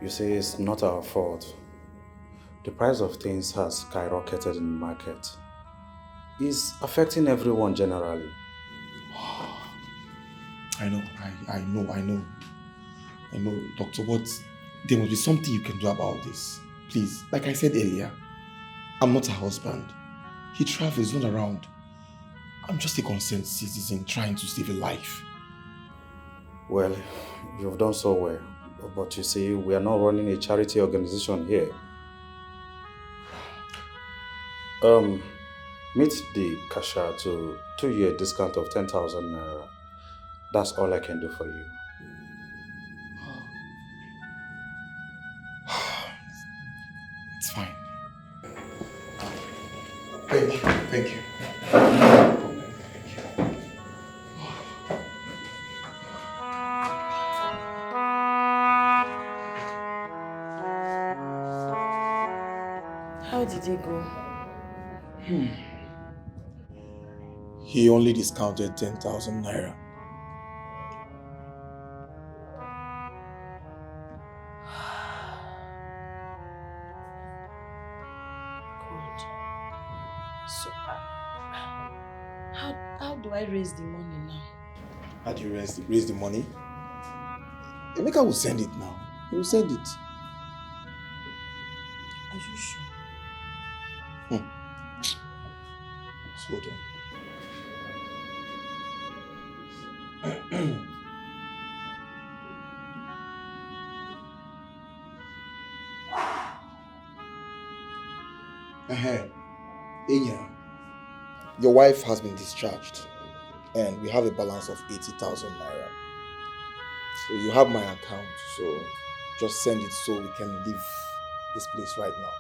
You see, it's not our fault. The price of things has skyrocketed in the market. It's affecting everyone generally. I know. Doctor, but there must be something you can do about this. Please, like I said earlier, I'm not a husband. He travels, not around. I'm just a concerned citizen trying to save a life. Well, you've done so well. But you see, we are not running a charity organization here. Meet the cashier to you a discount of 10,000 naira. That's all I can do for you. It's fine. Thank you. How did it go? He only discounted 10,000 naira. God. So, how do I raise the money now? How do you raise the money? Emeka will send it now. He will send it. Are you sure? Hold on. Enya, your wife has been discharged and we have a balance of 80,000 naira. So you have my account, so just send it so we can leave this place right now.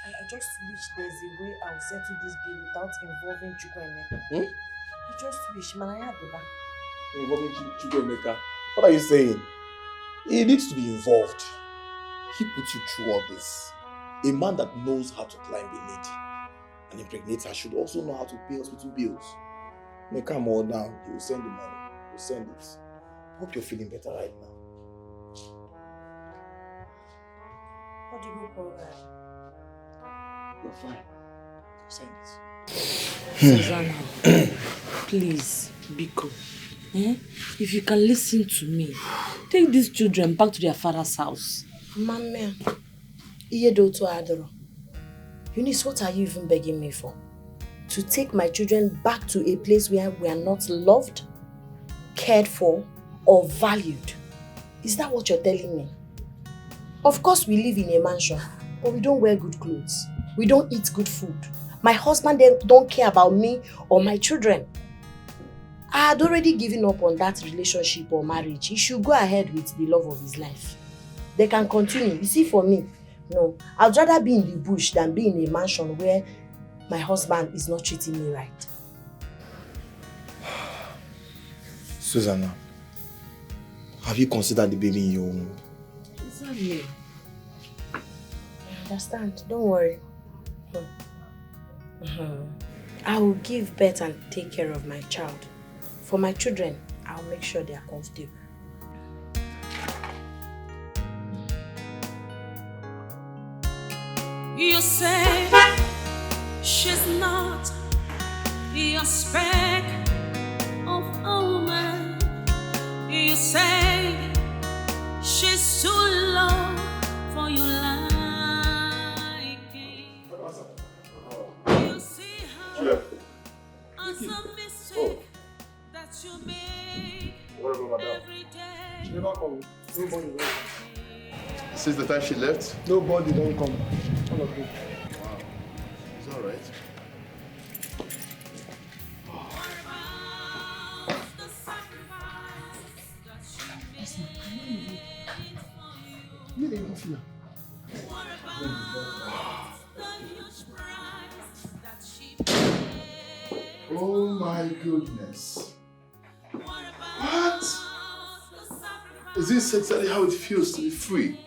I just wish there's a way I'll settle this bill without involving Chukwuemeka. I just wish, man, I have the back. Involving Chukwuemeka? What are you saying? He needs to be involved. He put you through all this. A man that knows how to climb a lady and impregnate her should also know how to pay hospital bills. Make her more down, he will send the money. He will send it. Hope you're feeling better right now. What do you go for that? You're fine. Send it. Susanna, please, Biko. If you can listen to me, take these children back to their father's house. Mama, Eunice, what are you even begging me for? To take my children back to a place where we are not loved, cared for, or valued? Is that what you're telling me? Of course we live in a mansion, but we don't wear good clothes. We don't eat good food. My husband don't care about me or my children. I had already given up on that relationship or marriage. He should go ahead with the love of his life. They can continue. You see, for me, no. I'd rather be in the bush than be in a mansion where my husband is not treating me right. Susanna, have you considered the baby in your womb? Exactly. I understand. Don't worry. I will give birth and take care of my child. For my children, I'll make sure they are comfortable. You say she's not your spec of a woman. You say she's too low for your liking. You see her as a mistake that you make every day. She never come. Nobody don't come. Since the time she left? Nobody don't come. All of you. Wow. It's all right. Oh my goodness. What? Is this exactly how it feels to be free?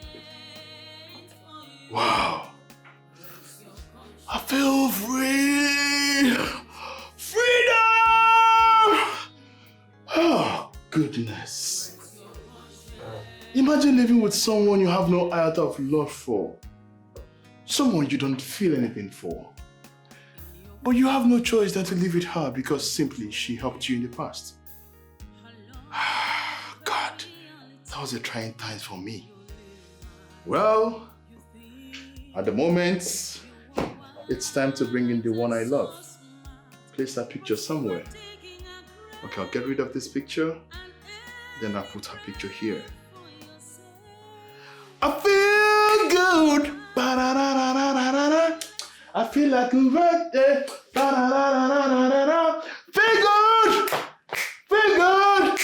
Wow. I feel free. Freedom! Oh, goodness. Imagine living with someone you have no iota of love for. Someone you don't feel anything for. But you have no choice than to live with her because simply she helped you in the past. God, that was a trying time for me. Well, at the moment, it's time to bring in the one I love. Place that picture somewhere. Okay, I'll get rid of this picture. Then I'll put her picture here. I feel good. Ba-da-da-da-da-da-da. I feel like a birthday. Ba-da-da-da-da-da-da. Feel good. Feel good.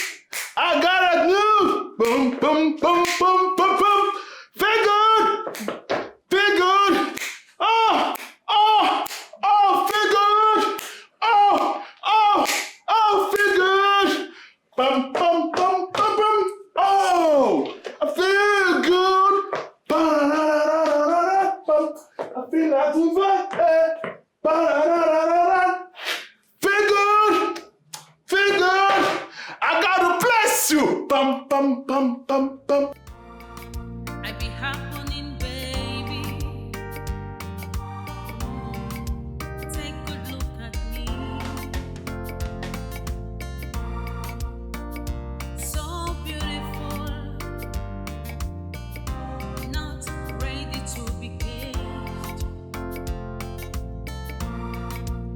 I got a new. Boom, boom, boom, boom, boom, boom. Feel good. Feel good. Oh, oh, oh, feel good. Oh, oh, oh, feel good. Bum, bum, bum, bum, bum. Oh, I feel good. Ba-da-da-da-da-da-da. I feel like a birthday. Ba-da-da-da-da-da. Feel good. Feel good. I gotta bless you. Bum, bum, bum, bum, bum. I be happening, baby. Take a good look at me. So beautiful, not ready to be caged.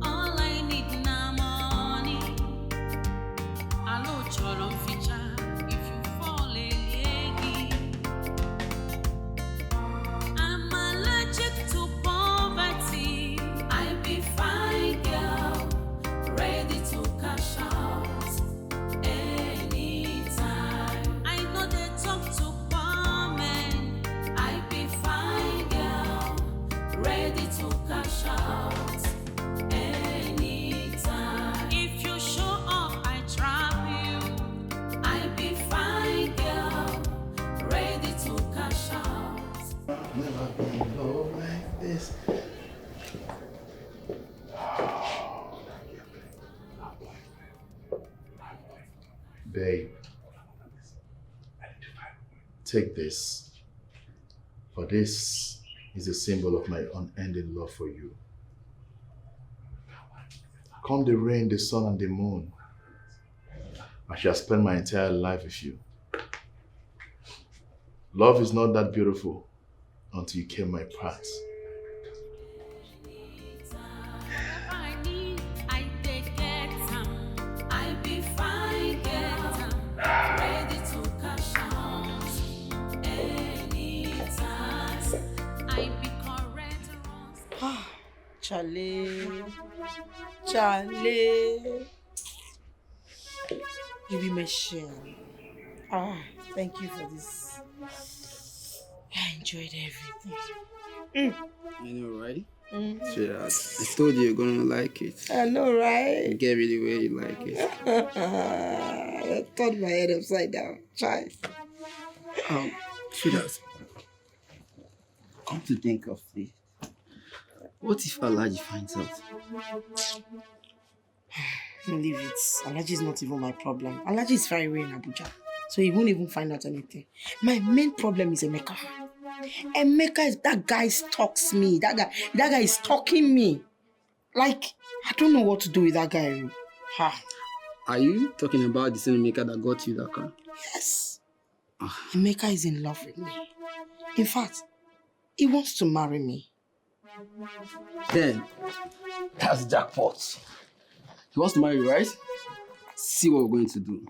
All I need now money. I know Cholon feature if you fall a lady. I'm allergic to poverty. I be fine girl, ready to cash out anytime. I know they talk to poor men. I be fine girl, ready to cash out anytime. If you show up, I trap you. I be fine girl, ready to cash out. Never been in love like this. Babe, take this. For this is a symbol of my unending love for you. Come the rain, the sun, and the moon, I shall spend my entire life with you. Love is not that beautiful until you came my path. I need, I take get some. I be fine girl, ready to cash out anytime. I be correct once. Charlie. Charlie. You be machine. Thank you for this. I enjoyed everything. I know, right? Sweetheart, I told you you're gonna like it. I know, right? Get really where you like it. I turned my head upside down. Try. Sweetheart, come to think of it, what if Alaji finds out? Leave it. Alaji is not even my problem. Alaji is far away in Abuja, so he won't even find out anything. My main problem is Emeka. Emeka is that guy stalks me. That guy is stalking me. Like, I don't know what to do with that guy. Are you talking about the same maker that got you that car? Yes. Emeka is in love with me. In fact, he wants to marry me. Then, that's jackpot. He wants to marry you, right? See what we're going to do.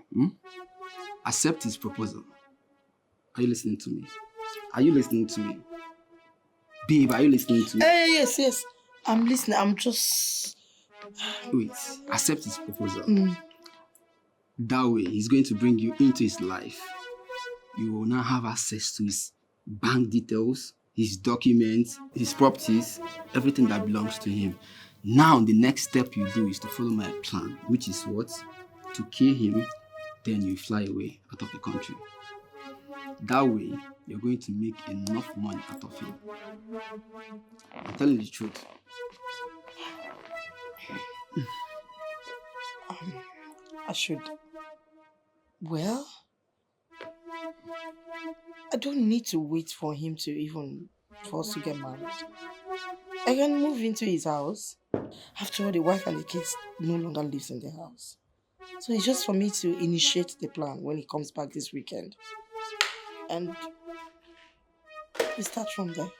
Accept his proposal. Are you listening to me? Are you listening to me? Babe, are you listening to me? Yes. I'm listening. I'm just... Wait, accept his proposal. That way, he's going to bring you into his life. You will now have access to his bank details, his documents, his properties, everything that belongs to him. Now, the next step you do is to follow my plan, which is what? To kill him, then you fly away out of the country. That way, you're going to make enough money out of him. I'm telling the truth. I should... Well... I don't need to wait for him to even for us to get married. I can move into his house. After all, the wife and the kids no longer lives in the house. So it's just for me to initiate the plan when he comes back this weekend. And we start from there.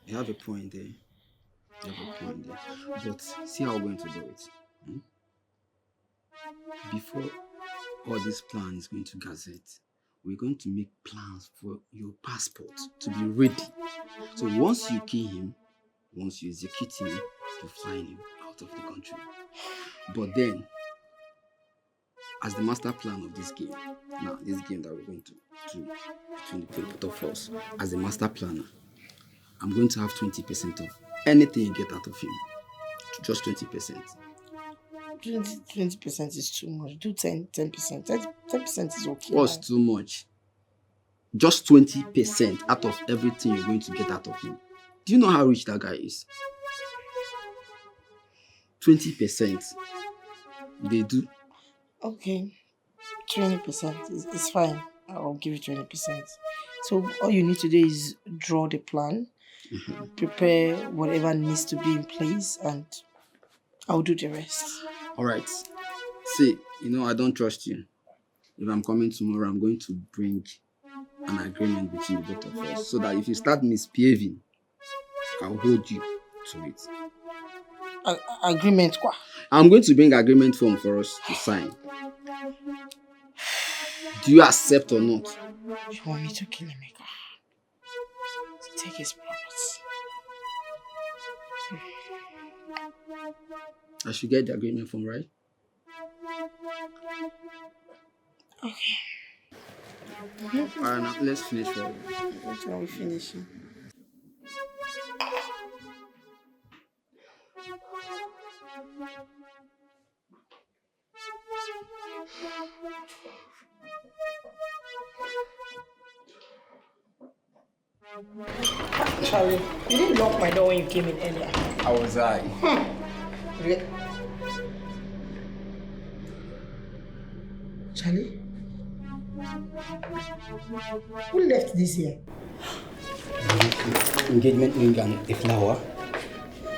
You have a point there. You have a point there. But see how we're going to do it. Hmm? Before all this plan is going to gazette, we're going to make plans for your passport to be ready. So once you kill him, once you execute him, you fly him out of the country. But then, as the master plan of this game, now this game that we're going to do between the both of us, as the master planner, I'm going to have 20% of anything you get out of him. Just 20%. 20% is too much. Do 10%. 10% is okay. What's too much? Just 20% out of everything you're going to get out of him. Do you know how rich that guy is? 20%. They do. Okay. 20% is fine. I'll give you 20%. So all you need to do is draw the plan, prepare whatever needs to be in place, and I'll do the rest. All right. See, I don't trust you. If I'm coming tomorrow, I'm going to bring an agreement between the both of us so that if you start misbehaving, I'll hold you to it. Agreement? Quoi? I'm going to bring agreement form for us to sign. Do you accept or not? You want me to kill Emeka? To take his property? I should get the agreement form, right? Okay. Alright, now let's finish. What are we finishing? Charlie, you didn't lock my door when you came in earlier. How was I? Charlie? Who left this here? Engagement ring and a flower.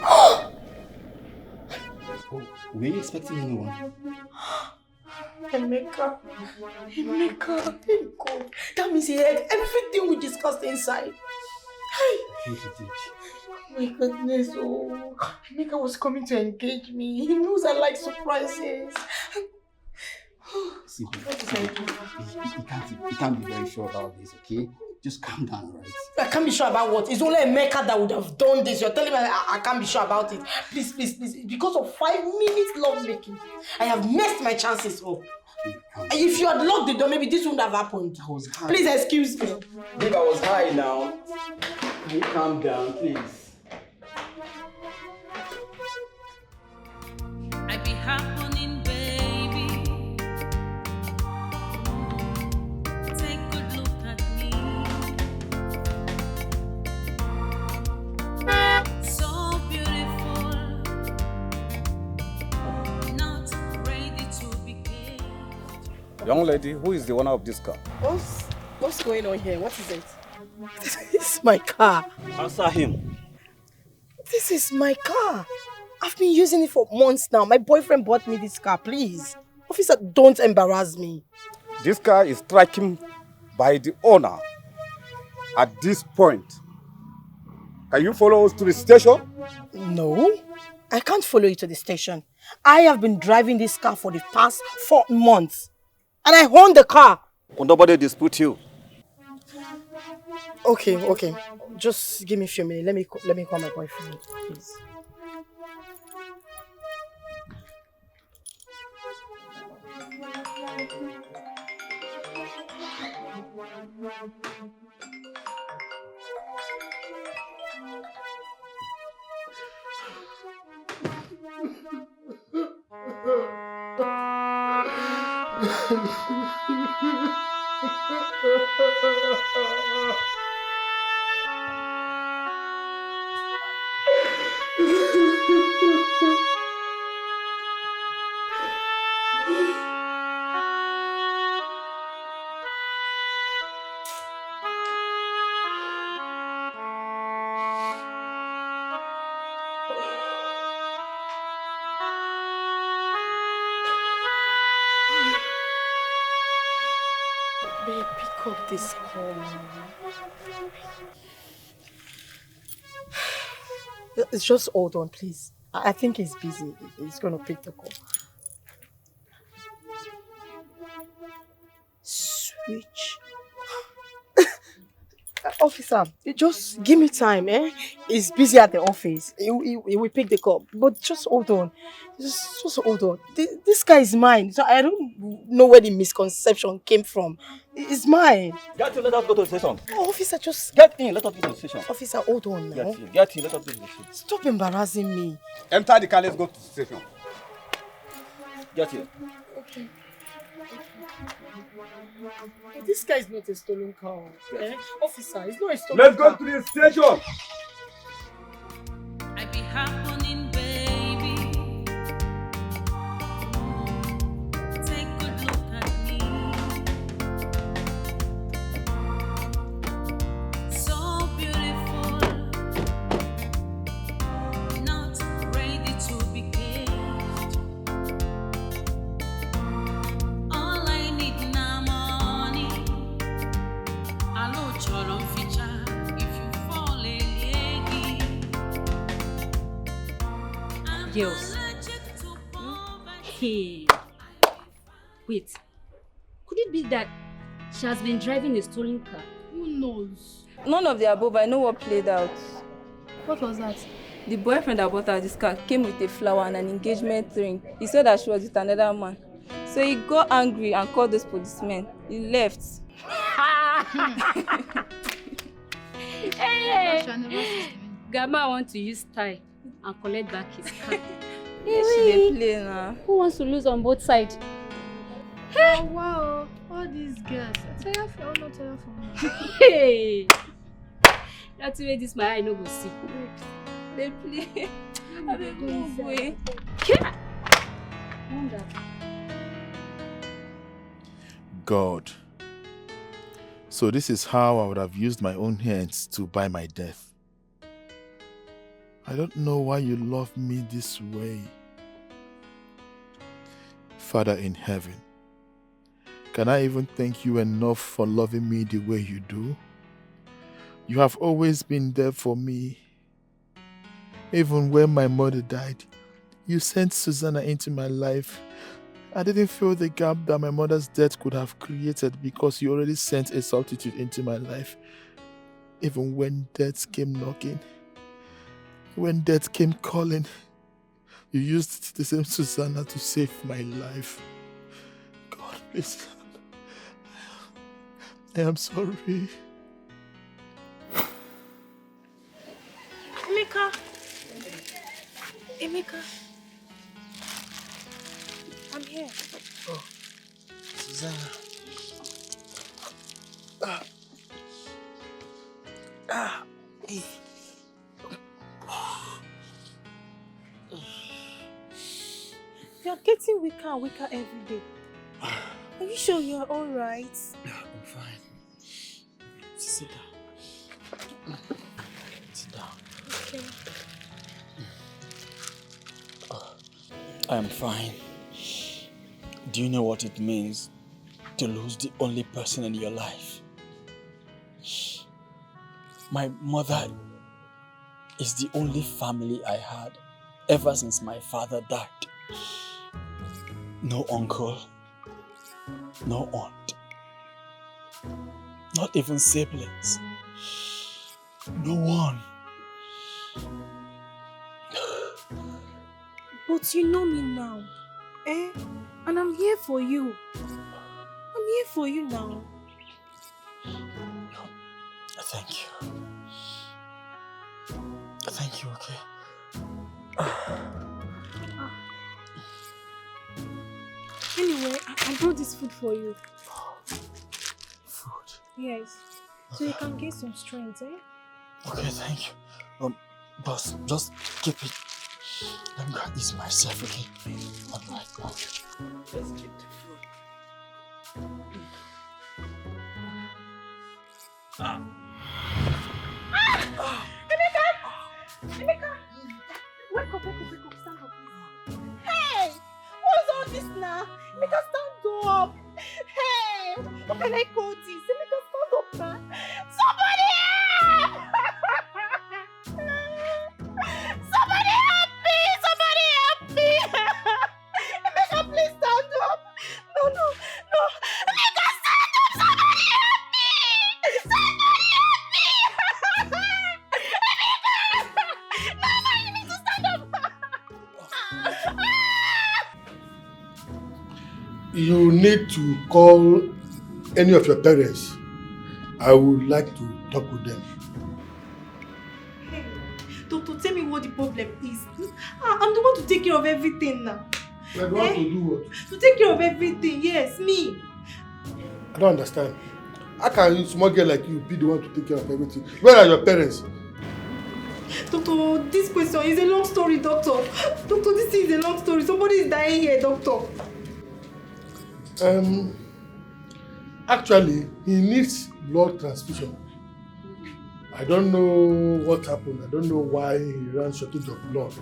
Oh, were you expecting anyone? Emeka. God. That means he heard everything we discussed inside. Hey. He did. Oh my goodness, oh. Emeka was coming to engage me. He knows I like surprises. See, you can't be very sure about this, okay? Just calm down, right? I can't be sure about what? It's only Emeka that would have done this. You're telling me I can't be sure about it. Please. Because of 5 minutes love making, I have messed my chances up. If you had locked the door, maybe this wouldn't have happened. I was high. Please excuse me. Babe, I was high now. Can you calm down, please? I be happening, baby. Take a good look at me. So beautiful, not ready to be killed. Young lady, who is the owner of this car? What's going on here? What is it? This is my car. Answer him. This is my car. I've been using it for months now. My boyfriend bought me this car, please. Officer, don't embarrass me. This car is striking by the owner at this point. Can you follow us to the station? No, I can't follow you to the station. I have been driving this car for the past 4 months. And I own the car. Will nobody dispute you? Okay. Just give me a few minutes. Let me call my boyfriend, please. Babe, pick up this call. It's just hold on, please. I think he's busy. He's gonna pick the call. Switch. Officer, just give me time, eh? He's busy at the office. He will pick the call. But just hold on. Just hold on. This guy is mine. So I don't know where the misconception came from. It's mine. Get in, let us go to the station. Oh, officer, just... Get in, let us go to the station. Officer, hold on now. Get in, let us go to the station. Stop embarrassing me. Enter the car, let's go to the station. Get in. Okay. This guy is not a stolen car. Eh? Officer, it's not a stolen Let's car. go to the station. I be happening, baby. Take a good look at me. So beautiful, not ready to be caged. All I need now money. I know choron feature if you fall in Girls. Hey. Wait. Could it be that she has been driving a stolen car? Who knows? None of the above. I know what played out. What was that? The boyfriend that bought her this car came with a flower and an engagement ring. He said that she was with another man. So he got angry and called those policemen. He left. Hey! Gamma wants to use tie and collect back his car. She dey play now. Who wants to lose on both sides? Oh, wow. All these girls. Tire for all, not tire for me. Hey! That's the way this my eye no go see. They play. I dey move away. Wonder. God. So this is how I would have used my own hands to buy my death. I don't know why you love me this way. Father in heaven, can I even thank you enough for loving me the way you do? You have always been there for me. Even when my mother died, you sent Susanna into my life. I didn't feel the gap that my mother's death could have created because you already sent a substitute into my life. Even when death came knocking, when death came calling, you used the same Susanna to save my life. God, please. I am sorry. Emeka. I'm here. Oh, Susanna. Hey. You're getting weaker and weaker every day. Are you sure you're alright? Yeah, I'm fine. Sit down. Sit down. Okay. I am fine. Do you know what it means to lose the only person in your life? My mother is the only family I had ever since my father died. No uncle, no aunt, not even siblings. No one. But you know me now, eh? And I'm here for you. I'm here for you now. Thank you. Thank you, okay? Anyway, I brought this food for you. Food? Yes. So you can get some strength, eh? Okay, thank you. Boss, just keep it. Let me go ease myself, okay? Alright, okay. Let's keep the food. Emeka! Wake up, stand up. Hey! What's all this now? Emeka, stand up! Hey! How can I call this? Make us stand up now. Somebody help! Somebody help me! Somebody help me! Make us please stand up. No. Make us stand up! Somebody help me! Somebody help me! No, you need to stand up. You need to call any of your parents. I would like to talk with them. Hey, Doctor, tell me what the problem is. I'm the one to take care of everything now. You are the one to do what? To take care of everything, yes, me. I don't understand. How can a small girl like you be the one to take care of everything? Where are your parents? Doctor, this question is a long story, Doctor. Doctor, this is a long story. Somebody is dying here, Doctor. Actually, he needs blood transfusion. I don't know what happened. I don't know why he ran shortage of blood.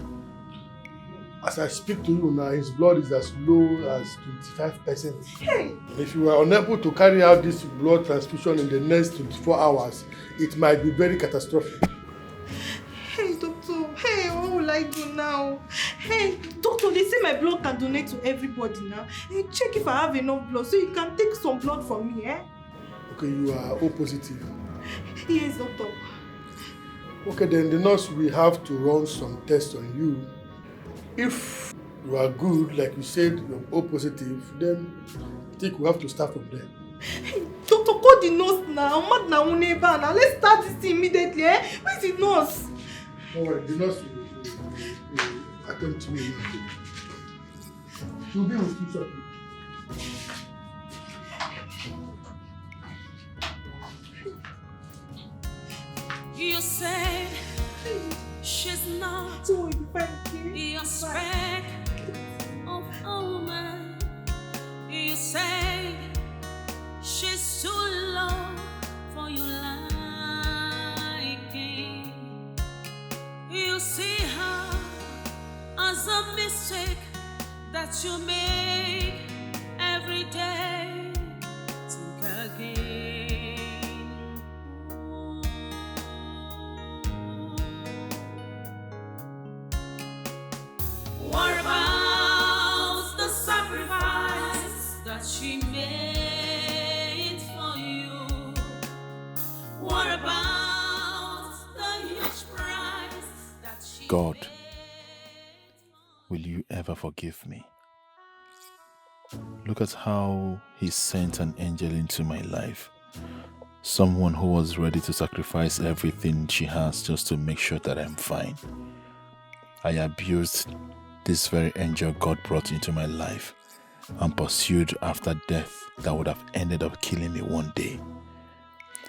As I speak to you now, his blood is as low as 25%. Hey. If you are unable to carry out this blood transfusion in the next 24 hours, it might be very catastrophic. Hey, Doctor. Hey, what will I do now? Hey, Doctor, they say my blood can donate to everybody now. Hey, check if I have enough blood so you can take some blood from me, eh? Okay, you are O positive. Yes, Doctor. Okay, then the nurse will have to run some tests on you. If you are good, like you said, you're O positive, then I think we have to start from there. Hey, Doctor, call the nurse now. I'm mad now, neighbor. Now let's start this immediately, eh? Where's the nurse? Don't worry, the nurse will attend to me now. She'll be with you shortly. You said she's not your spec of a woman. You said she's too low for your liking. You see her as a mistake that you make every day. Think again. What about the sacrifice that she made for you? What about the huge price that she God, will you ever forgive me? Look at how he sent an angel into my life. Someone who was ready to sacrifice everything she has just to make sure that I'm fine. I abused this very angel God brought into my life and pursued after death that would have ended up killing me one day.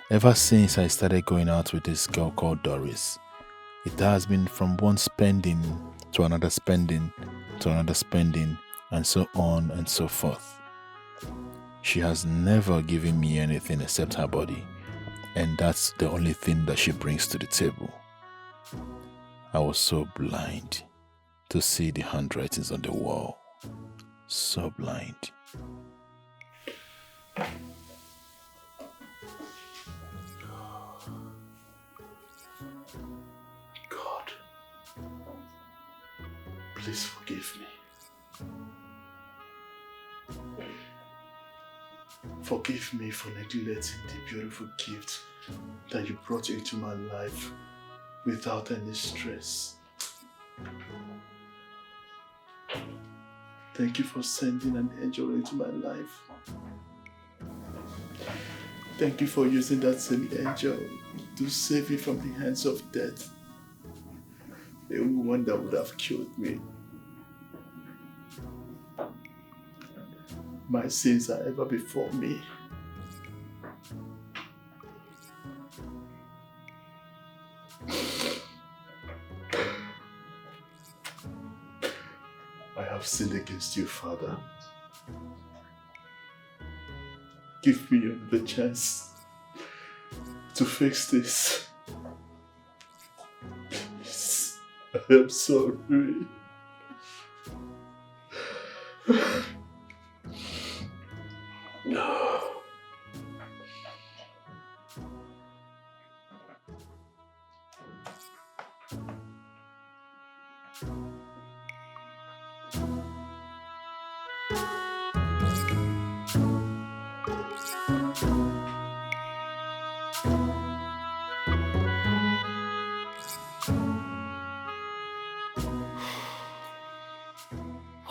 Ever since I started going out with this girl called Doris, it has been from one spending to another spending to another spending and so on and so forth. She has never given me anything except her body, and that's the only thing that she brings to the table. I was so blind to see the handwritings on the wall. So blind. God, please forgive me. Forgive me for neglecting the beautiful gift that you brought into my life without any stress. Thank you for sending an angel into my life. Thank you for using that same angel to save me from the hands of death. A woman that would have killed me. My sins are ever before me. I have sinned against you, Father. Give me another chance to fix this. Please, I am sorry.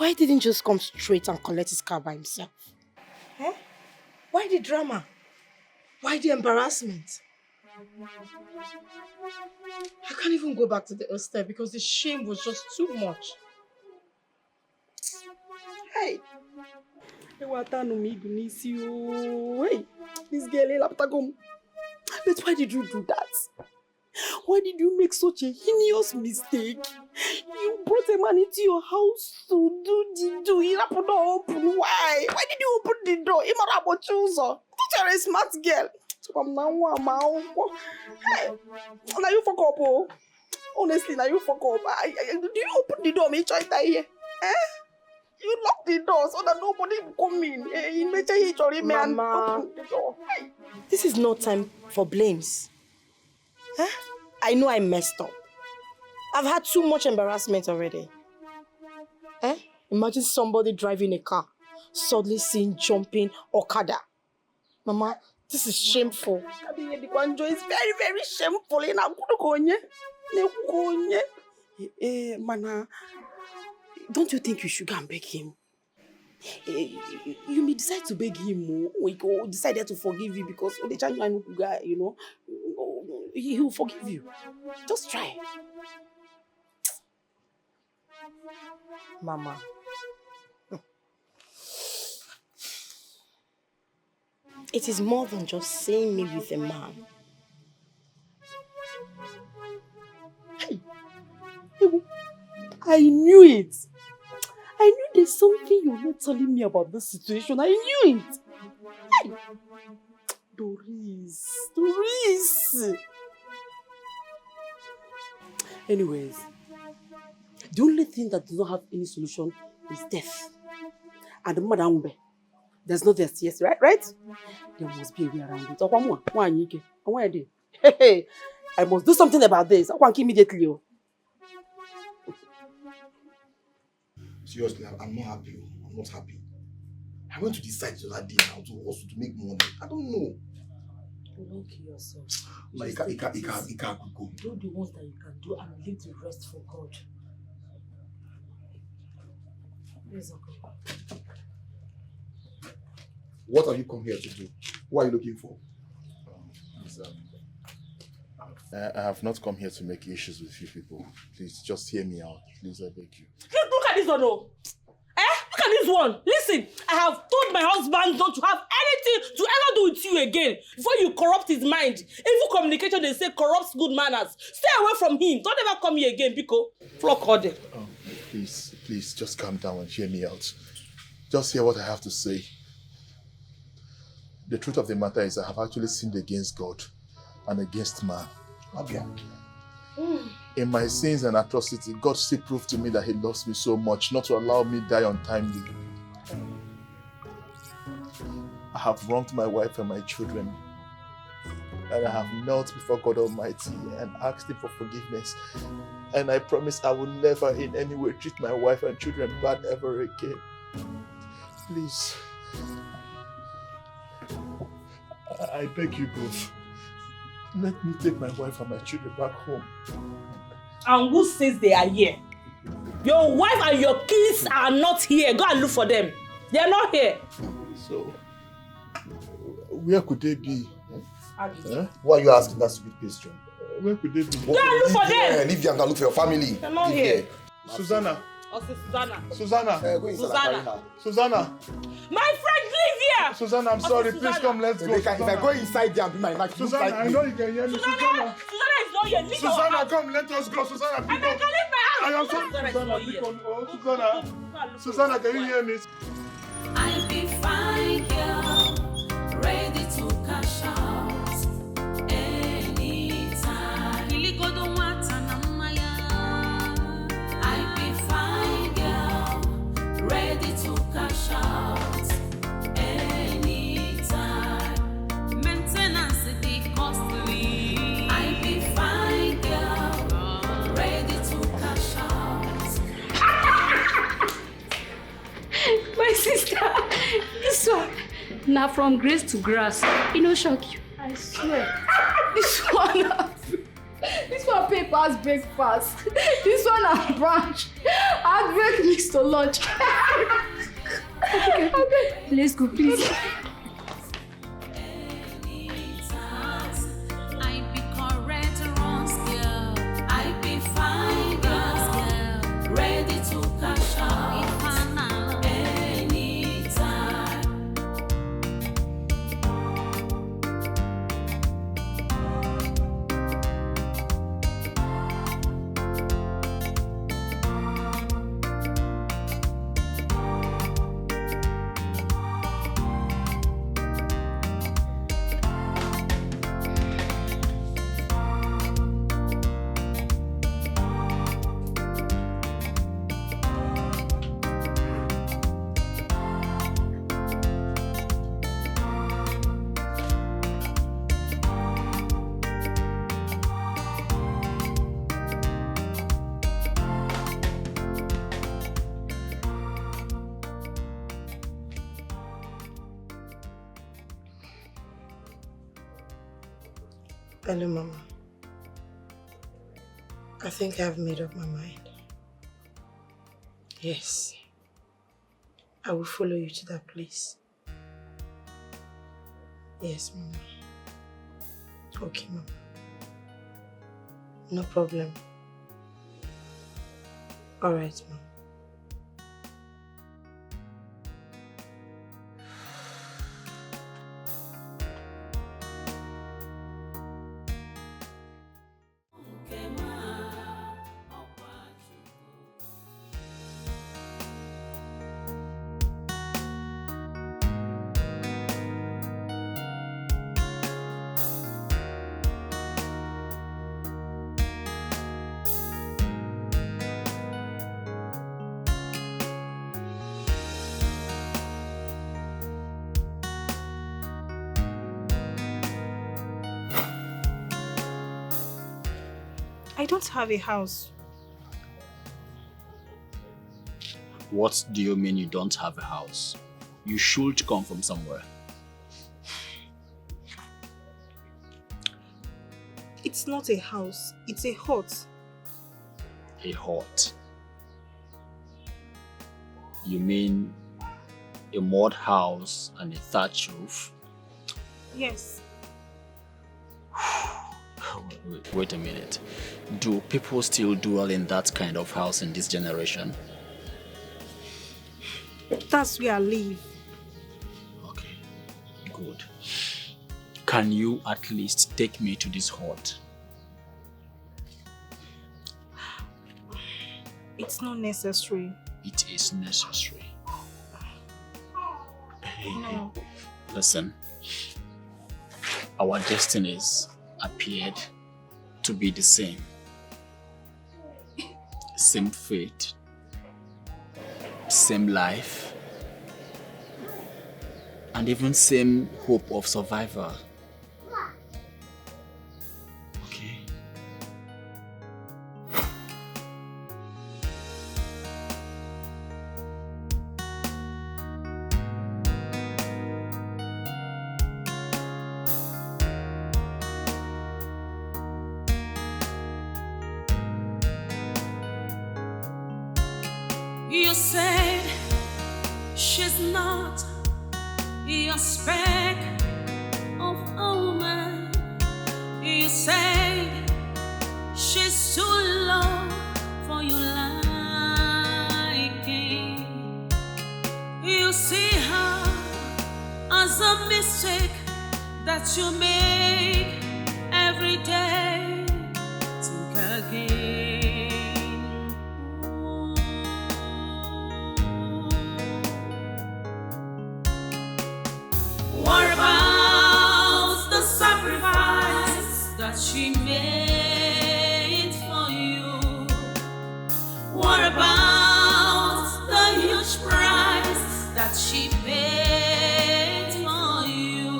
Why didn't he just come straight and collect his car by himself? Eh? Why the drama? Why the embarrassment? I can't even go back to the hostel because the shame was just too much. Hey! Hey, this girl, but why did you do that? Why did you make such a heinous mistake? You brought a man into your house to do the open. Why? Why did you open the door? You're a smart girl. Now you fuck up, oh. Honestly, now you fuck up. Do you open the door? Me try that here. Eh? You lock the door so that nobody will come in. Mama, open the door. This is no time for blames. Huh? I know I messed up. I've had too much embarrassment already. Eh? Imagine somebody driving a car, suddenly seen jumping Okada. Mama, this is shameful. It's very, very shameful. Mana, don't you think you should go and beg him? You may decide to beg him, or decided to forgive you because the child guy, you know, he will forgive you. Just try. Mama. It is more than just seeing me with a man. Hey. I knew it. I knew there's something you're not telling me about this situation. I knew it. Hey. Doris. Anyways, the only thing that does not have any solution is death. And the Madam, there's no death, yes, right? There must be a way around it. Hey, I must do something about this. I want immediately. Seriously, I'm not happy. I'm not happy. I went to decide the other day now to make money. I don't know. Don't kill yourself. Like, it can't go. Do the ones that you can do and leave the rest for God. Yes, okay. What have you come here to do? What are you looking for? I have not come here to make issues with you people. Please, just hear me out. Please, I beg you. Look at this one, oh. Look at this one. Listen, I have told my husband not to have anything to ever do with you again before you corrupt his mind. Evil communication, they say, corrupts good manners. Stay away from him. Don't ever come here again, Biko. Flock order. Oh, please, just calm down and hear me out. Just hear what I have to say. The truth of the matter is I have actually sinned against God and against man. Okay. In my sins and atrocity, God still proved to me that He loves me so much not to allow me die untimely. I have wronged my wife and my children, and I have knelt before God Almighty and asked Him for forgiveness. And I promise I will never in any way treat my wife and children bad ever again. Please, I beg you both, let me take my wife and my children back home. And who says they are here? Your wife and your kids are not here. Go and look for them. They are not here. So, where could they be? Why are you asking that stupid question? Where could they be? Go and look for them. Leave here and go look for your family. They're not here. Susanna. Susanna. Susanna. My friend, leave here. Susanna, I'm sorry. Please come, let's go. If I go inside there and be my knife, Susanna, I know you can hear me. Susanna is not here. Leave Susanna, come, let us go. Susanna, pick up. I can leave my house. I am sorry, Susanna, pick up. Oh, Susanna, can you hear me? I'll be fine, girl, ready to cash out anytime. I'll be fine, girl, ready to cash out anytime. Maintenance is costly. I'll be fine, girl, ready to cash out. My sister, this one. Now from grace to grass. It no shock you. I swear. This one. This one papers breakfast. This one a brunch. Heartbreak mixed to lunch. Okay. Let's go, please. I be correct runs girl. I be fine girl. Ready to cash out anytime. Hello, Mama. I think I've made up my mind. Yes. I will follow you to that place. Yes, Mama. Okay, Mama. No problem. All right, Mama. I don't have a house. What do you mean you don't have a house? You should come from somewhere. It's not a house, it's a hut. A hut? You mean a mud house and a thatch roof? Yes. Wait a minute. Do people still dwell in that kind of house in this generation? That's where I live. Okay, good. Can you at least take me to this hut? It's not necessary. It is necessary. No. Listen, our destinies appeared to be the same. Same fate, same life, and even same hope of survival. Okay? You said she's not your spec of a woman. You said she's too low for your liking. You see her as a mistake that you make every day. Think again. What about the sacrifice that she made for you? What about the huge price that she paid for you?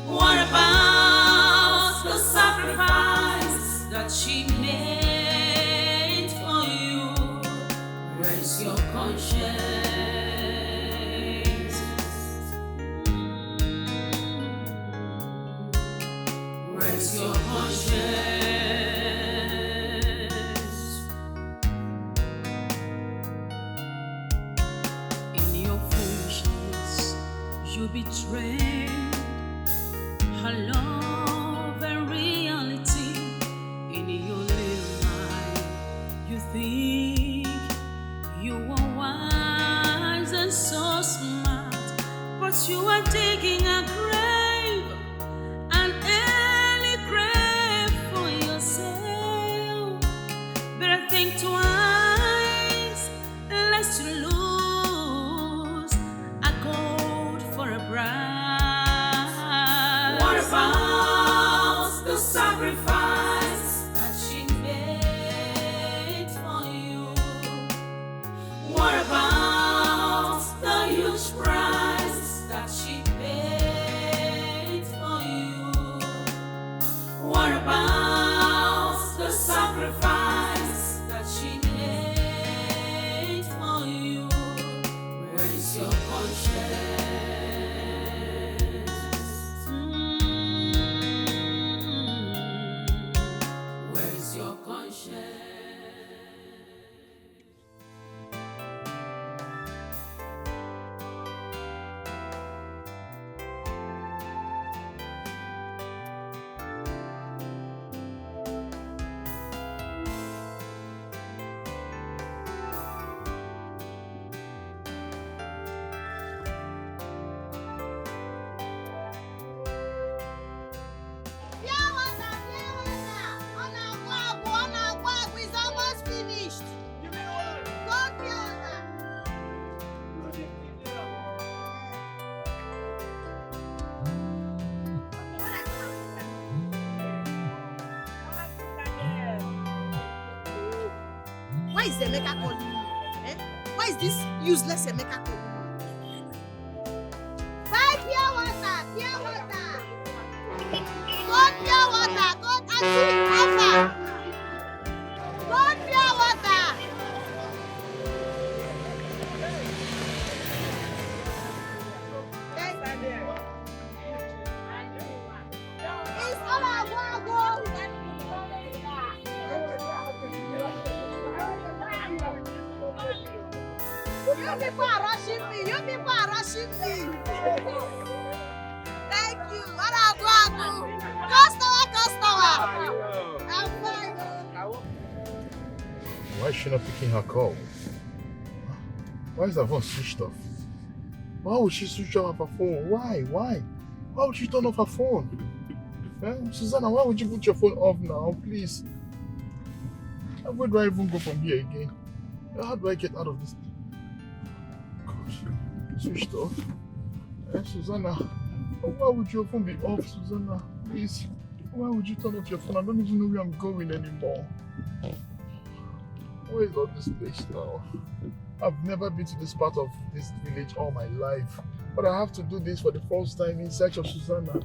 What about the sacrifice that she made for you? Raise your conscience. Raise your conscience. her love and reality in your little life. You think you are wise and so smart, but you are digging a grave, an early grave for yourself. Better think twice, lest you lose a gold for a bride. What about the sacrifice that she made for you? What about the huge price that she paid for you? What about the sacrifice that she made for you? Where is your conscience? Where is your conscience? It's almost finished. Go Fiona. Why is Emeka calling you? Eh? Why is this useless Emeka calling you? Buy pure water, pure water. Go pure water, go and see Alpha. Go pure water. It's all I want, go. You people are rushing me. You people are rushing me. Thank you. What a customer. I'm fine. Why is she not picking her call? Why is her phone switched off? Why would she switch off her phone? Why? Why would she turn off her phone? Susanna, why would you put your phone off now, please? Where do I even go from here again? How do I get out of this? Gosh, switched off. Susanna, why would your phone be off, Susanna? Please, why would you turn off your phone? I don't even know where I'm going anymore. Where is all this place now? I've never been to this part of this village all my life, but I have to do this for the first time in search of Susanna.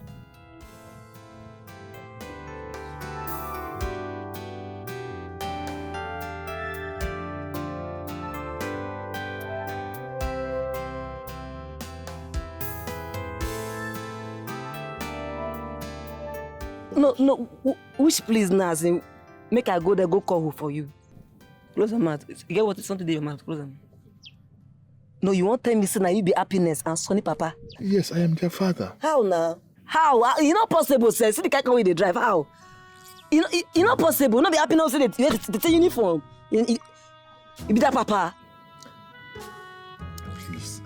No, which please now, as in, make I go there, go call who for you. Close your mouth. You get what is something in your mouth? Close your mouth. No, you won't tell me, say, now you be happiness and Sonny Papa. Yes, I am their father. How now? How? It's not possible, sir. See the kind of way they drive. How? It's not possible. Not be happiness, say that you have the uniform. You be that Papa. Please,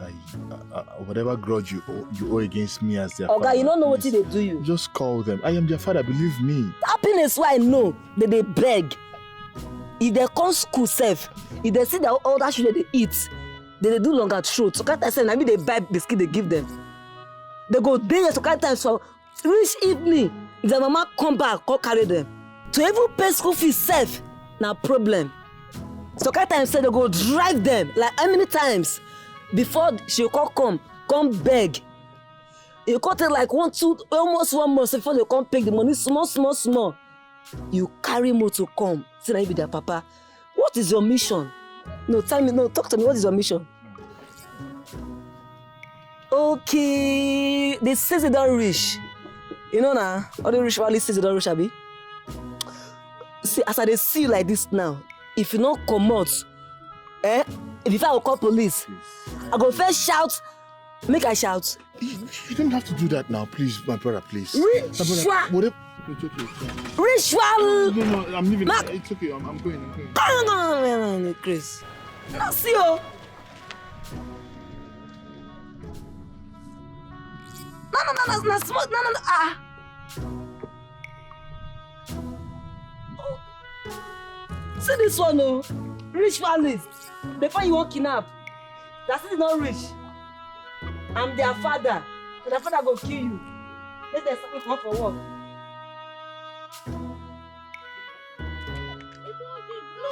whatever grudge you owe against me as their father. Father, you don't know please, what they do you. Just call them. I am their father, believe me. Happiness, why I know that they beg. If they come school safe, if they see that all that shit they eat, they do longer throat. So can't I say, I mean they buy biscuit they give them. They go there so can't I so reach evening. If their mama come back, come carry them. To even pay school fees safe, na problem. So can't I say they go drive them like how many times before she come beg. You cut it like almost 1 month before they come pay the money small. You carry motor come. Say na you be their papa. What is your mission? No, tell me, no, talk to me. What is your mission? Okay, they say they don't reach. You know now, all the rich family says they don't reach, abi. See, as I see you like this now, if you not come out, if I will call police, I go first shout, Make I shout. You don't have to do that now, please, my brother, please. Ritual! Whatever. It's okay. Ritual! No, I'm leaving. Ma It's okay, I'm going. No, Chris. No, see you. No, smoke. No. Ah. Oh. See this one, no. Ritualist. Before you walk kidnap, that is not rich. I'm their father. So their father go kill you. Let them stop me come for work.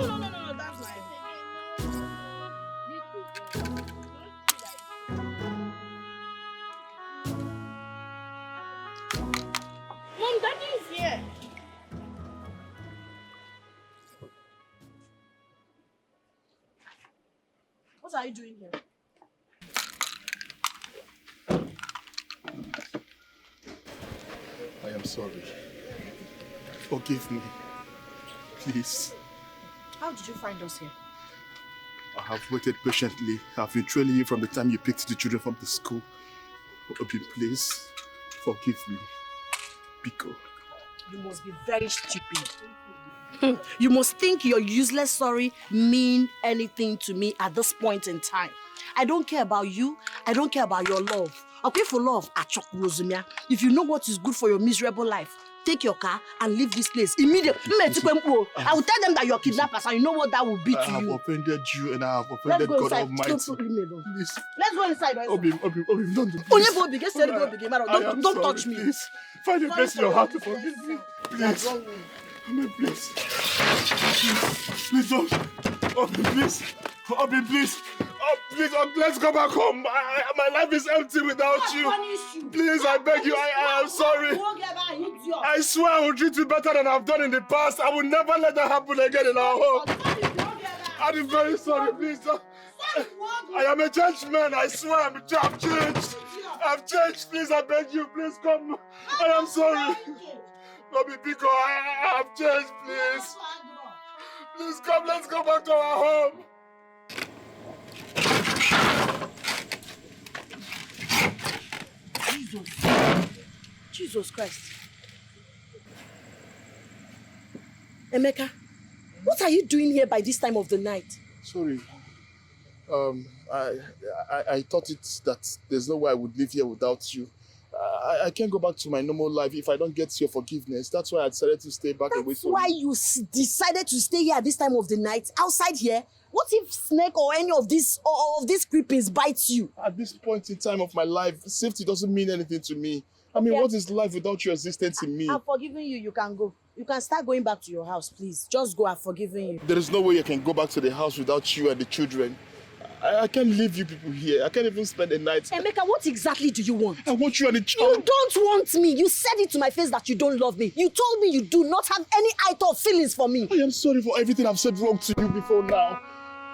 No, that's my Mom, Daddy is here. What are you doing here? I am sorry. Forgive me. Please. How did you find us here? I have waited patiently. I've been trailing you from the time you picked the children from the school. Obi, please, forgive me. Biko. You must be very stupid. You must think your useless sorry mean anything to me at this point in time. I don't care about you. I don't care about your love. Okay, for love, if you know what is good for your miserable life, take your car and leave this place immediately. I will tell them that you're kidnappers and you know what that will be to you. I have offended you and I have offended God Almighty. Please. Let's go inside. Obi, don't do this. Don't touch me. Please. Find a place in your heart to forgive me. Please. Obi, please. Please don't. Obi, please. Obi, please. Oh, please, let's go back home. My life is empty without you. Please, I beg you, I am sorry. I swear I will treat you better than I've done in the past. I will never let that happen again in our home. I'm very sorry, please. I am a changed man, I swear I've changed. I've changed, please, I beg you, please come. I am sorry. Bobby Biko, I have changed, please. Please come, let's go back to our home. Jesus Christ. Emeka, what are you doing here by this time of the night? Sorry. I thought that there's no way I would live here without you. I can't go back to my normal life if I don't get your forgiveness. That's why I decided to stay back away from you. That's why you decided to stay here at this time of the night, outside here? What if snake or any of these creepers bites you? At this point in time of my life, safety doesn't mean anything to me. I mean, what is life without your existence in me? I've forgiven you. You can go. You can start going back to your house, please. Just go. I've forgiven you. There is no way you can go back to the house without you and the children. I can't leave you people here. I can't even spend the night. Emeka, what exactly do you want? I want you and the children. You don't want me. You said it to my face that you don't love me. You told me you do not have any iota of feelings for me. I am sorry for everything I've said wrong to you before now.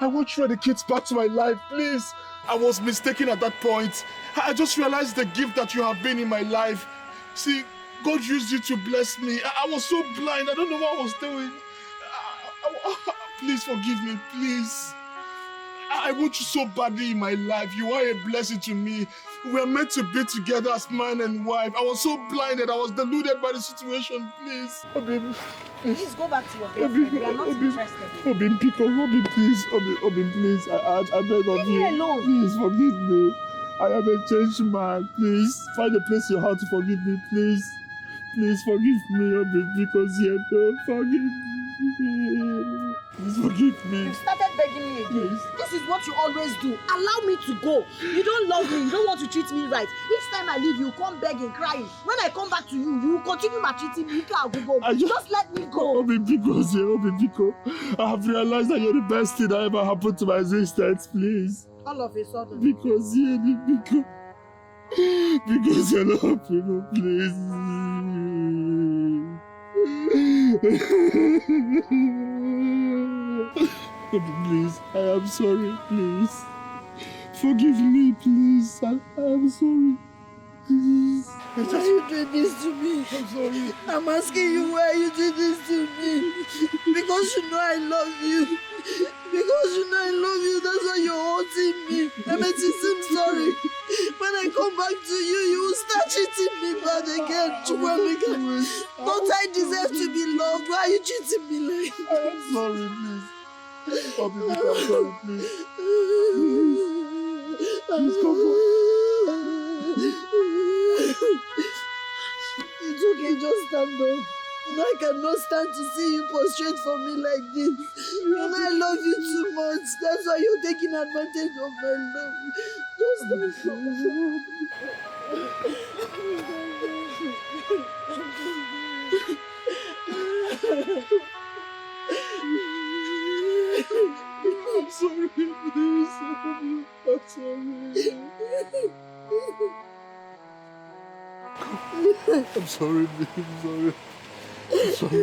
I want you and the kids back to my life, please. I was mistaken at that point. I just realized the gift that you have been in my life. See, God used you to bless me. I was so blind. I don't know what I was doing. Please forgive me, please. I want you so badly in my life. You are a blessing to me. We are meant to be together as man and wife. I was so blinded. I was deluded by the situation. Please. Obi, please go back to your girlfriend. We are not interested. Obi, please. Obi, please. I beg of you. Alone. Please forgive me. I am a changed man. Please find a place in your heart to forgive me. Please. Please forgive me, Obi, because you don't forgive me. Please forgive me. You started begging me again. Please. This is what you always do. Allow me to go. You don't love me. You don't want to treat me right. Each time I leave, you come begging, crying. When I come back to you, you continue maltreating me. Just let me go. Obi Biko, I have realized that you're the best thing that ever happened to my existence. Please. All of a sudden. Because you love people, please. Please, I am sorry, please. Forgive me, please. I am sorry. Please. Why are you doing this to me? I'm sorry. I'm asking you why you did this to me. Because you know I love you. Because you know I love you, that's why you're hurting me. I'm sorry. When I come back to you, you will start treating me bad again. Chukwemeka, don't I deserve to be loved? Why are you treating me like this? I'm sorry, please. Bobby, I'm sorry, please. Please come back. It's okay, just stand up. I cannot stand to see you prostrate for me like this. And I love you too much. That's why you're taking advantage of my love. Just stand I'm sorry, please. I'm sorry, babe. I'm sorry. It's okay.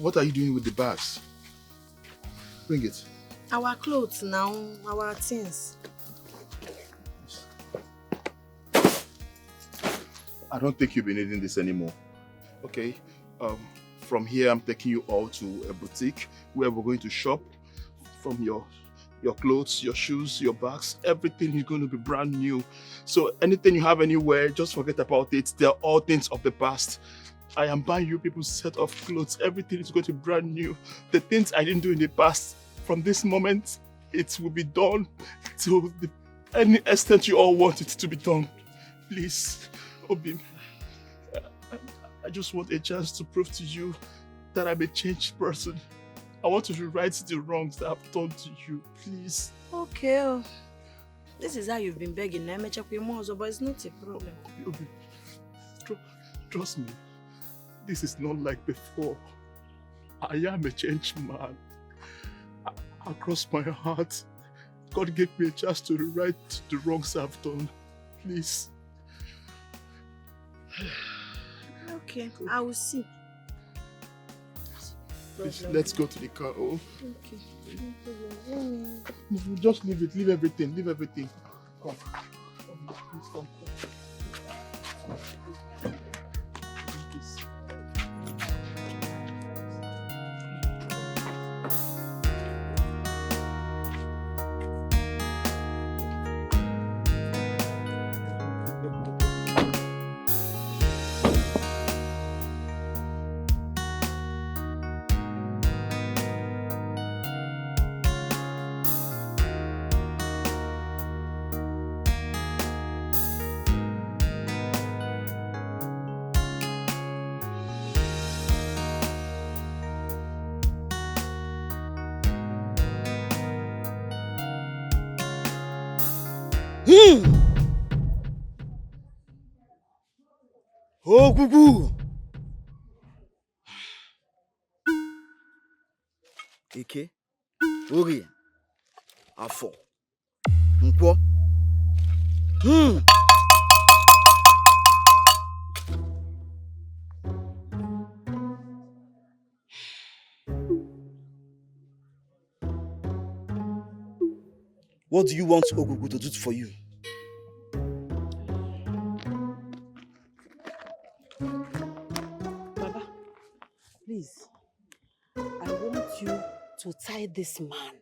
What are you doing with the bags? Bring it. Our clothes now, our things. I don't think you'll be needing this anymore. Okay? From here, I'm taking you all to a boutique where we're going to shop. From your clothes, your shoes, your bags, everything is going to be brand new. So anything you have anywhere, just forget about it. They're all things of the past. I am buying you people's set of clothes. Everything is going to be brand new. The things I didn't do in the past, from this moment, it will be done to any extent you all want it to be done. Please, Obi, I just want a chance to prove to you that I'm a changed person. I want to rewrite the wrongs that I've done to you, please. Okay. This is how you've been begging. But it's not a problem. Obi, trust me. This is not like before. I am a changed man. Across my heart, God gave me a chance to rewrite the wrongs I've done. Please. Okay, I will see. Please, let's go to the car. Oh. Okay. No, just leave it. Leave everything. Come. Please come. Oh, Gugu! Ike, Ori, Afo, Nkwo. What do you want Ogugu to do for you? Baba, please, I want you to tie this man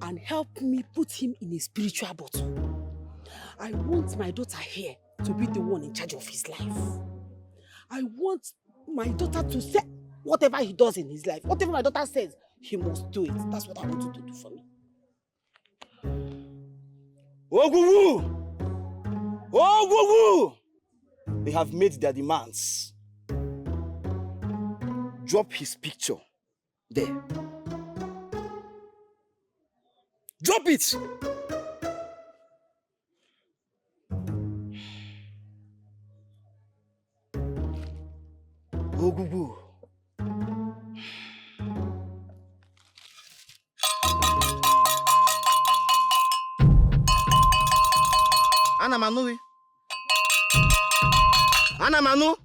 and help me put him in a spiritual bottle. I want my daughter here to be the one in charge of his life. I want my daughter to say whatever he does in his life. Whatever my daughter says, he must do it. That's what I want you to do for me. Ogugu! Ogugu! They have made their demands. Drop his picture there. Drop it! Ogugu. Ana Manu. Ana Manu.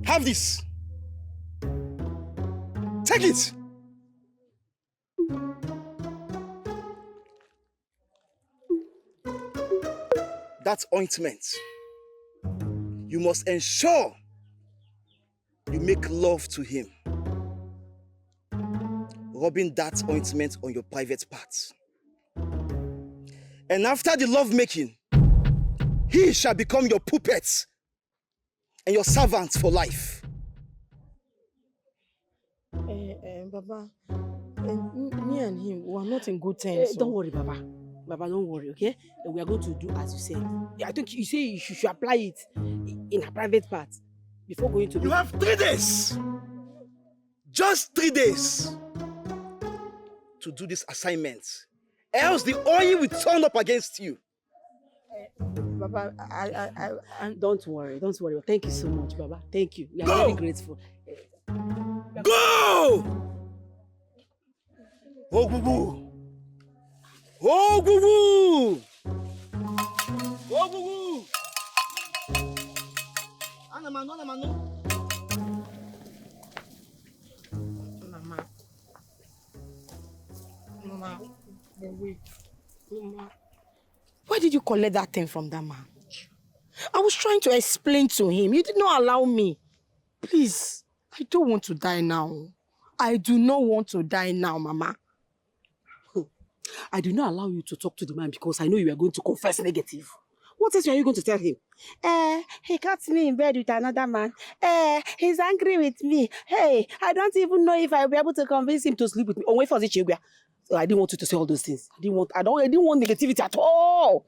Have this. Take it. That ointment. You must ensure you make love to him. Rubbing that ointment on your private parts. And after the love making, he shall become your puppet and your servant for life. Baba, me and him, we are not in good terms. Don't worry, Baba. Baba, don't worry, okay? We are going to do as you said. I think you say you should apply it in a private part before going to... You have 3 days. Just 3 days to do this assignment. Else the oil will turn up against you. Baba, I don't worry. Thank you so much, Baba. Thank you. We are very grateful. Go! Ogugu! Ogugu! Ogugu! Ana Manu. Mama, wait. Mama. Why did you collect that thing from that man? I was trying to explain to him. You did not allow me. Please, I don't want to die now. I do not want to die now, Mama. I do not allow you to talk to the man because I know you are going to confess negative. What else are you going to tell him? He caught me in bed with another man. He's angry with me. Hey, I don't even know if I'll be able to convince him to sleep with me. Oh, wait for this, Chigwa. So I didn't want you to say all those things. I didn't want negativity at all.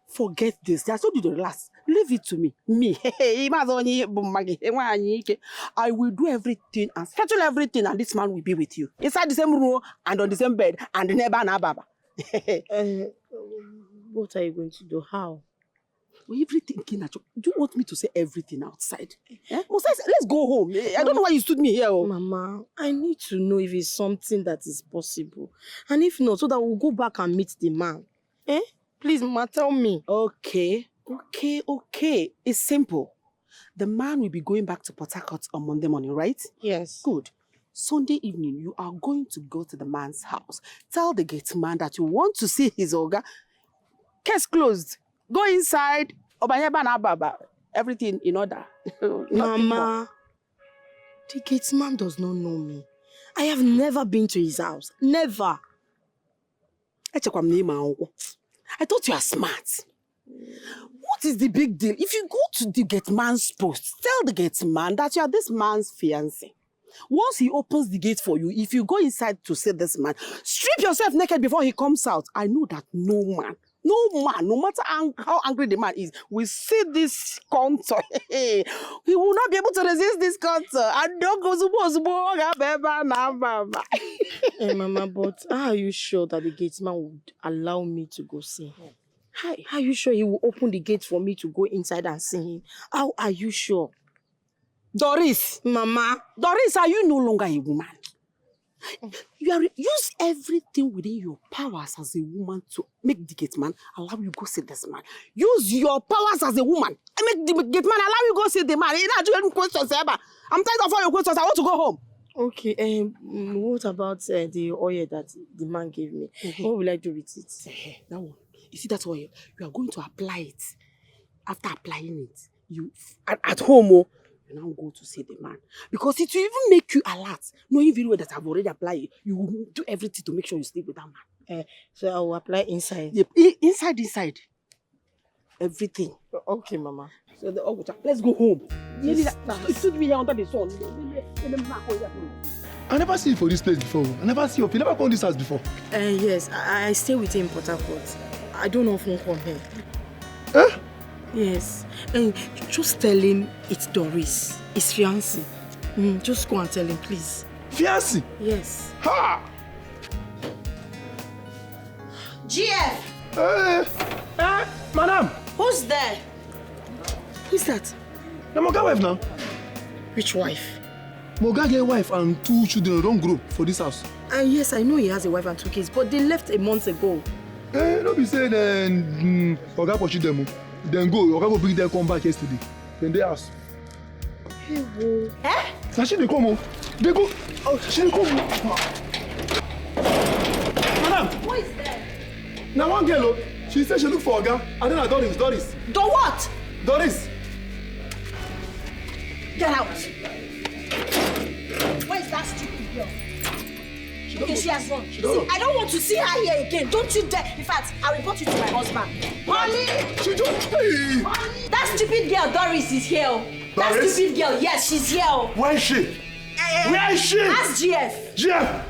Forget this. I told you to relax. Leave it to me. I will do everything and schedule everything, and this man will be with you. Inside the same room and on the same bed and never na baba. What are you going to do? How? Everything, Kinacho. Do you want me to say everything outside? Let's go home. I don't know why you stood me here. Mama, I need to know if it's something that is possible. And if not, so that we'll go back and meet the man. Please, Mama, tell me. Okay. It's simple. The man will be going back to Port Harcourt on Monday morning, right? Yes. Good. Sunday evening, you are going to go to the man's house. Tell the gate man that you want to see his Oga. Case closed. Go inside. Everything in order. Mama, the gate man does not know me. I have never been to his house. Never. I thought you are smart. What is the big deal? If you go to the gate man's post, tell the gate man that you are this man's fiancé. Once he opens the gate for you, if you go inside to see this man, strip yourself naked before he comes out. I know that no man, no matter how angry the man is, will see this contour. He will not be able to resist this contour. And don't go Mama, but how are you sure that the gate man would allow me to go see him? How are you sure he will open the gate for me to go inside and see him? How are you sure? Doris, Mama, are you no longer a woman? Use everything within your powers as a woman to make the gate man allow you go see this man. Use your powers as a woman and make the gate man allow you go see the man. I'm tired of all your questions. I want to go home. Okay, what about the oil that the man gave me? What will I do with it? That one. You see that oil? You are going to apply it. After applying it, you at home, you now go to see the man. Because it will even make you alert. Knowing very well that I've already applied it, you will do everything to make sure you sleep with that man. So I will apply inside? Yep. Inside. Everything. Okay, Mama. So let's go home. Maybe it should be here under the sun. I never see you for this place before. I never see you. You never come this house before. Yes, I stay with him in Port Harcourt. I don't often come here. Yes. Just tell him it's Doris, his fiancée. Just go and tell him, please. Fiancé? Yes. Ha! GF! Madam! Who's there? Who's that? Na Moga wife now. Which wife? Moga get wife and 2 children don't grow for this house. Yes, I know he has a wife and 2 kids, but they left a month ago. Don't be saying Oga pursue them. Then go, Oga go bring them come back yesterday. Then they house. Hey, whoa. Eh? So she dey come o. They go. Oh, she dey come o. Madam. Who is there? Now one girl, oh, she said she look for Oga. And then Doris. Do what? Doris. Get out. Where is that stupid girl? Okay, she has run. See, I don't want to see her here again. Don't you dare. In fact, I'll report you to my husband. Molly! She just... Hey. That stupid girl, Doris, is here. That Doris? stupid girl, yes, she's here. Where is she? Where is she? Ask GF. GF!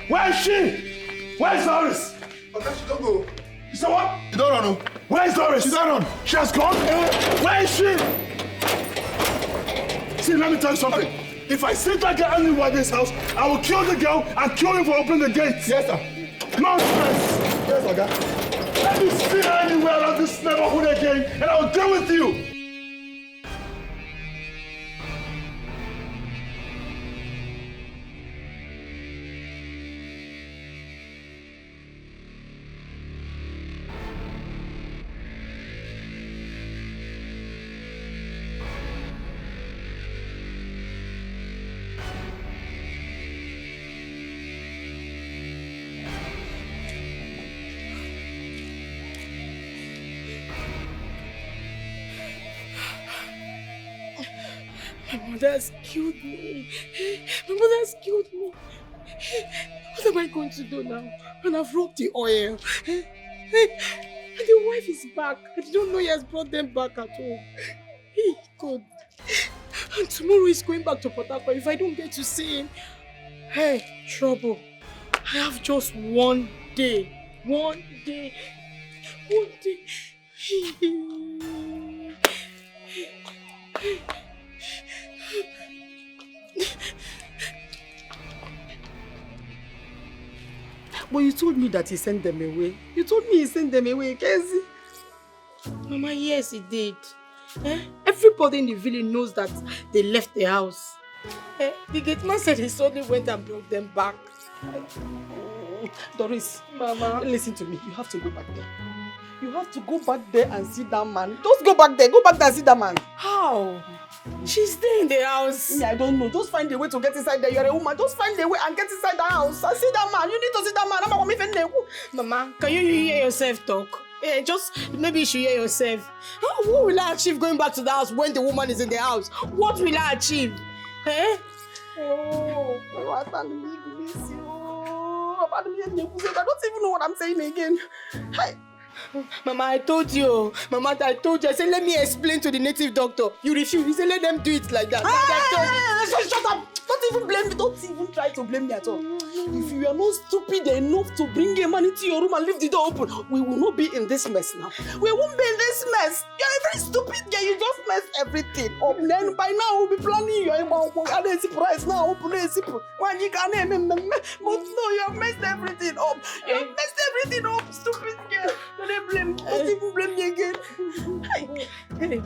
Where is she? Where is Doris? Okay, she don't go. You said what? She don't run. Where is Doris? She don't run. She has gone? Where is she? See, let me tell you something. If I see that girl anywhere in this house, I will kill the girl and kill him for opening the gate. Yes, sir. No stress. Yes, Oga. Let me see her anywhere around this neighborhood again, and I will deal with you. My mother's killed me. My mother's killed me. What am I going to do now? And I've rubbed the oil. And the wife is back. I don't know he has brought them back at all. Hey, God. And tomorrow he's going back to Port Harcourt if I don't get to see him. Hey, trouble. I have just one day. One day. One day. But you told me that he sent them away. You told me he sent them away, Kenzie. Mama, yes, he did. Everybody in the village knows that they left the house. The gate man said he suddenly went and brought them back. Doris, Mama, listen to me. You have to go back there. You have to go back there and see that man. Just go back there. Go back there and see that man. How? She's there in the house. Yeah, I don't know. Just find a way to get inside there. You're a woman. Just find a way and get inside the house. I see that man. You need to see that man. Mama, can you hear yourself talk? Yeah, just maybe you should hear yourself. What will I achieve going back to the house when the woman is in the house? What will I achieve? Eh? Oh, I don't even know what I'm saying again. Hey. Mama, I told you. Mama, I told you. I said, let me explain to the native doctor. You refuse. You said, let them do it like that. Hey, shut up. Don't even blame me. Don't even try to blame me at all. If you are not stupid enough to bring a man into your room and leave the door open, we will not be in this mess now. We won't be in this mess. You're a very stupid girl. You just messed everything up. Then by now, we'll be planning your surprise now. Open it. When you can name him. But no, you have messed everything up. You have messed everything up, stupid girl. Don't blame. Don't even blame me again. Hey,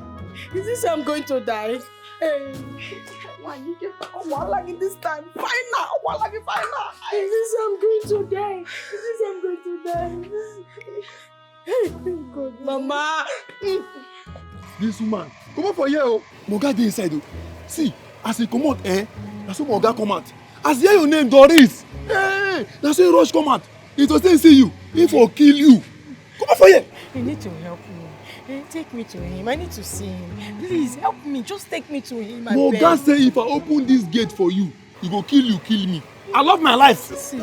is this how I'm going to die? Hey. You get like this time. Fine now. Fine now. Is this how I'm going to die? Is this how I'm going to die? Hey, God, Mama. This woman, come out for here. Moga dey inside. See, as he come out, that's what Moga come out. As hear your name, Doris. Hey, that's why Rush come out. It was say see you. He for kill you. Come out for here. You need to help me. Take me to him. I need to see him. Please help me. Just take me to him. Moga say if I open this gate for you, he go kill you, kill me. I love my life. See,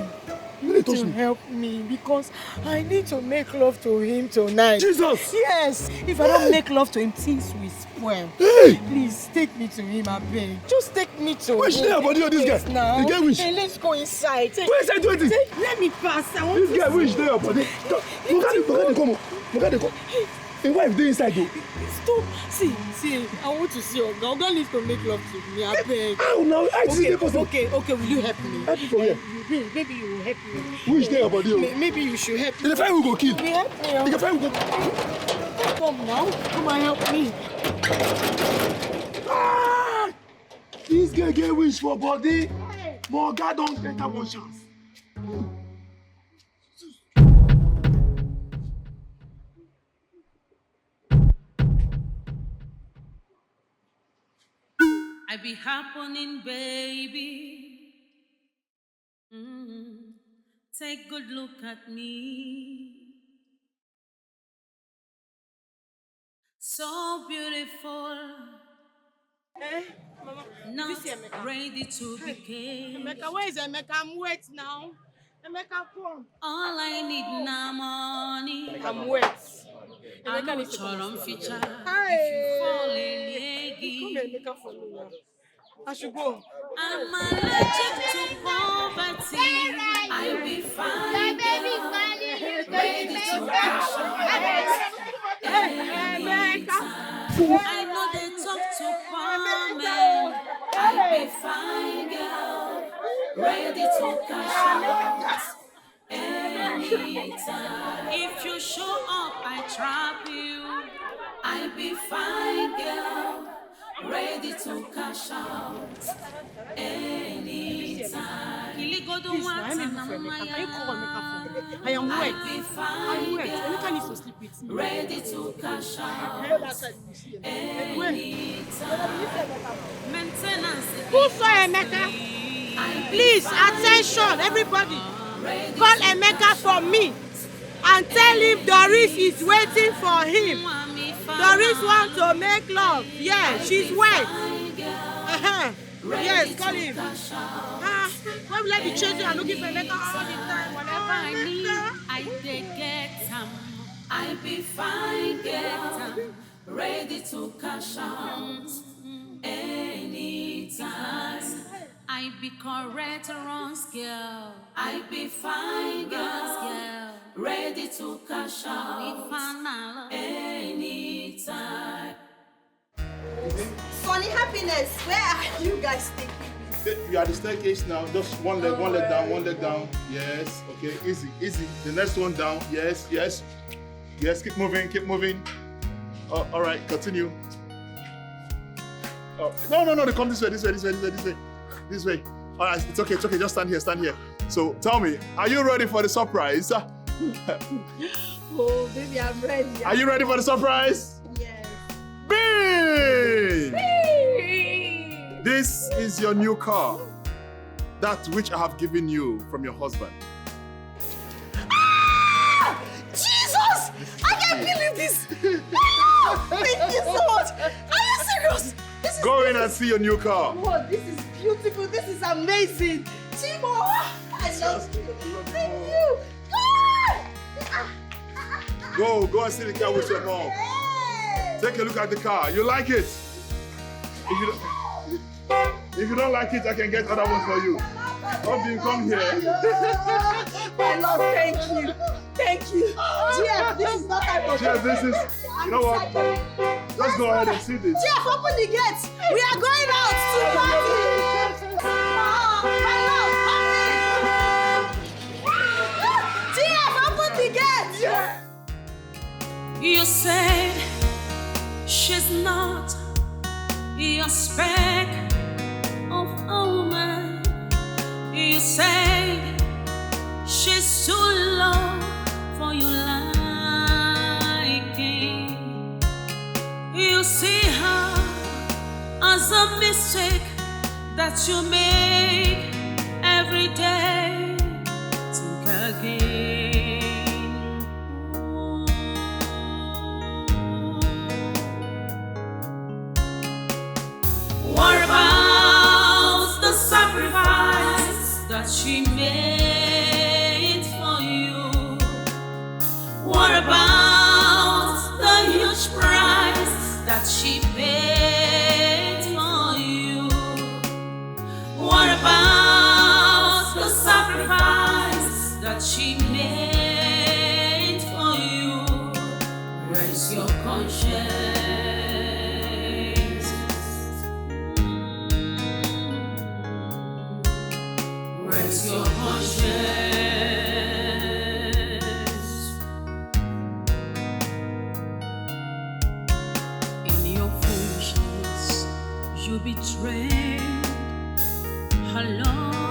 you need to help me because I need to make love to him tonight. Jesus! Yes. If I don't make love to him, things will spoil. Hey! Please take me to him, I beg. Just take me to him. Which day about you, this guy? Now. The guy which? Hey, let's go inside. Go inside, do it. Let me pass. I want this guy which day about it? Moga dey come. A wife dey inside though. Stop. See, I want to see Oga. Oga needs to make love to me, I beg. How now? Okay, will you help me? Help me for where? Maybe you will help me. Who is there your body? Maybe you should help me. The fire will go kill. You help me. The fire will go. Come now. Come and help me. Ah! This girl get wish for body. But Oga don't get that one chance. I be happening, baby. Take good look at me. So beautiful. Mama, not ready to be caged. Emeka, where is Emeka? I'm wet now. Emeka, come. All I need now money. I'm wet. Emeka needs to come. Hi. Come Emeka for me now. I should go. I'm allergic to poverty. I'll be fine. Ready to cash out. I know they talk to poor men. I'll be fine, girl. Ready to cash out anytime. If you show up, I trap you. I'll be fine, girl. Ready to cash out anytime. Please, can you call Emeka for me? I am wet. I'm wet. Emeka needs to sleep with me. Ready to cash out anytime. Maintenance. Who saw Emeka? Please, attention, everybody. Call Emeka for me and tell him Doris is waiting for him. Doris wants to make love. Yeah, she's wet. Yes, call him. Why will I be chasing and looking for Emeka all the time? Whatever I need, I get some. I'll be fine, girl. Ready to cash out anytime. I be correct wrong girl. I be fine, girl. Ready to cash out anytime. Funny happiness, where are you guys taking me? You are the staircase now. Just one leg down, one leg down. Yes. Okay. Easy. The next one down. Yes. Keep moving. All right. Continue. Oh, no. They come this way. This way. All right. It's okay. Just stand here. So tell me, are you ready for the surprise? Oh, baby, I'm ready. Are you ready for the surprise? Yes. Bing! This is your new car. That which I have given you from your husband. Ah! Jesus! I can't believe this! Ah! Thank you so much! Are you serious? Go in and see your new car. Whoa, this is beautiful. This is amazing. Timo, I love you. Thank you. Go and see the car with your mom. Hey! Take a look at the car. You like it? If you don't like it, I can get other ones for you. Hope you come here. My love, thank you. Jeff, this is not type of Jeff, this is, you know what? Just go ahead and see this. Jeff, open the gates. We are going out to party. My love, Jeff, open the gates. You said she's not your spec of a woman. You said she's too low for your liking. You see her as a mistake that you make every day. Think again. What about the sacrifice that she made for you? What about the huge price that she paid for you? What about the sacrifice that she made for you? Where's your you betrayed her love.